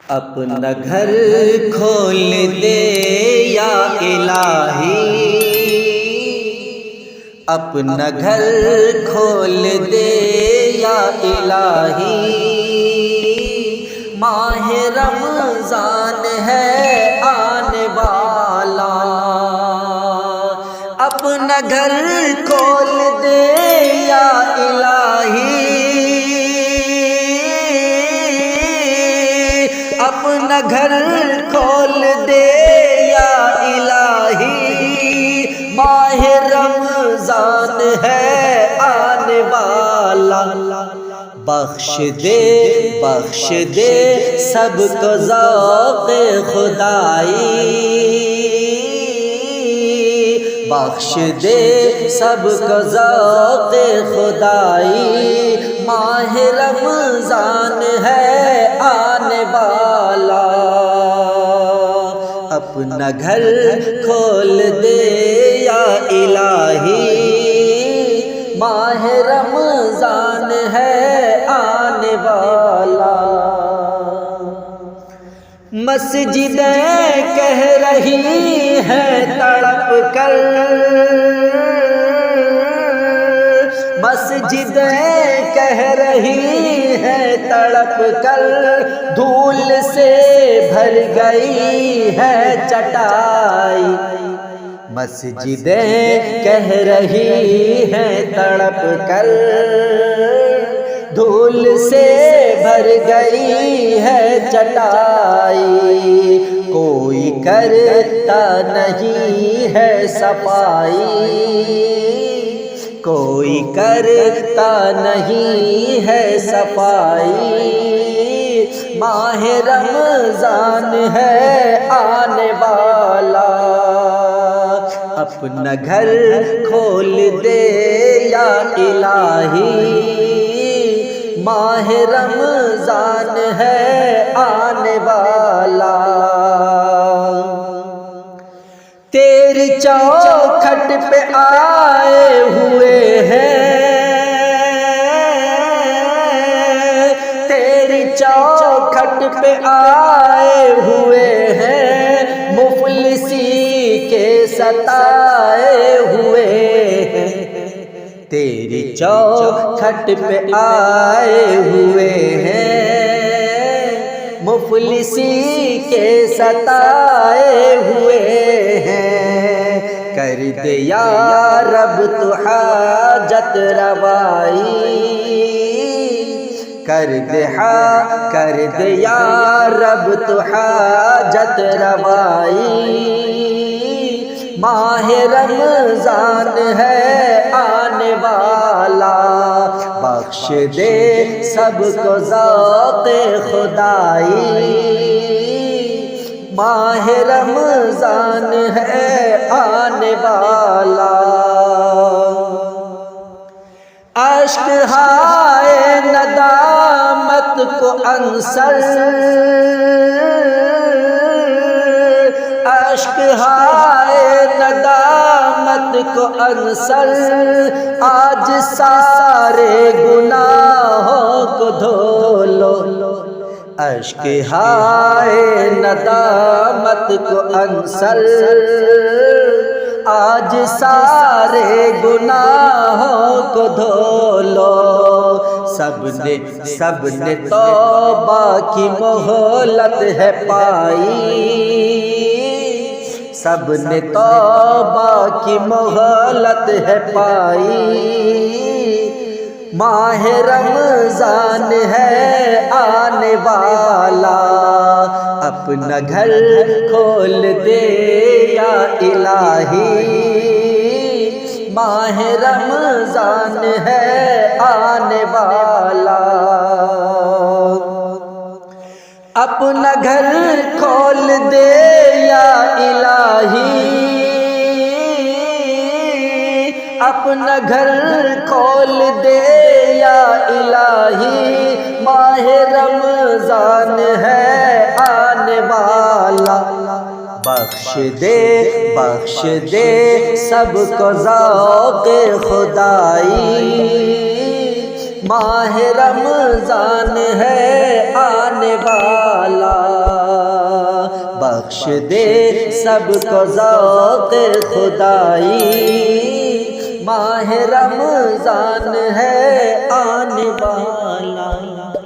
اپنا گھر کھول دے یا الہی، اپنا گھر کھول دے یا الہی، ماہ رمضان ہے آنے والا، اپنا گھر کھول دے یا الہی، اپنا گھر کھول دے یا الہی، ماہ رمضان ہے آنے والا، بخش دے سب کو ذوق خدائی، بخش دے سب کو ذوق خدائی، ماہ رمضان ہے آنے والا، اپنا گھر کھول دے یا الہی، ماہ رمضان ہے آنے والا، مسجدیں کہہ رہی ہیں تڑپ کر، مسجدیں کہہ رہی ہیں تڑپ کر، دھول سے بھر گئی ہے چٹائی، مسجدیں کہہ رہی ہیں تڑپ کر، دھول سے بھر گئی ہے چٹائی، کوئی کرتا نہیں ہے صفائی، کوئی کرتا نہیں ہے صفائی، ماہ رمضان ہے آنے والا، اپنا گھر کھول دے یا الہی، ماہ رمضان ہے آنے والا، تیری چوکھٹ پہ آئے ہوئے ہیں، تیری چوکھٹ پہ آئے ہوئے ہیں، مفلسی کے ستائے ہوئے ہیں، تیری چوکھٹ پہ آئے ہوئے ہیں، مفلسی کے ستائے ہوئے ہیں، کر دے یا رب تو حاجت روائی، کر دے یا رب تو حاجت روائی، ماہ رمضان ہے آنے والا، بخش دے سب کو ذوق خدائی، ماہ رمضان ہے آنے والا، اشک ہائے ندامت کو عنصر، اشک ہائے ندامت کو عنصر، آج سارے گناہوں کو دھو لو، اشک ہائے ندامت کو عنصر، آج سارے گناہوں کو دھو لو، سب نے توبہ کی مہلت ہے پائی، سب نے توبہ کی مہلت ہے پائی، ماہ رمضان ہے آنے والا، اپنا گھر کھول دے یا الہی، ماہ رمضان ہے آنے والا، اپنا گھر کھول دے یا الہی، اپنا گھر کھول دے یا الہی، ماہ رمضان ہے آنے والا، بخش دے سب کو ذوق خدائی، ماہ رمضان ہے آنے والا۔ بخش دے سب کو ذوق خدائی، ماہ رمضان ہے آنے والا۔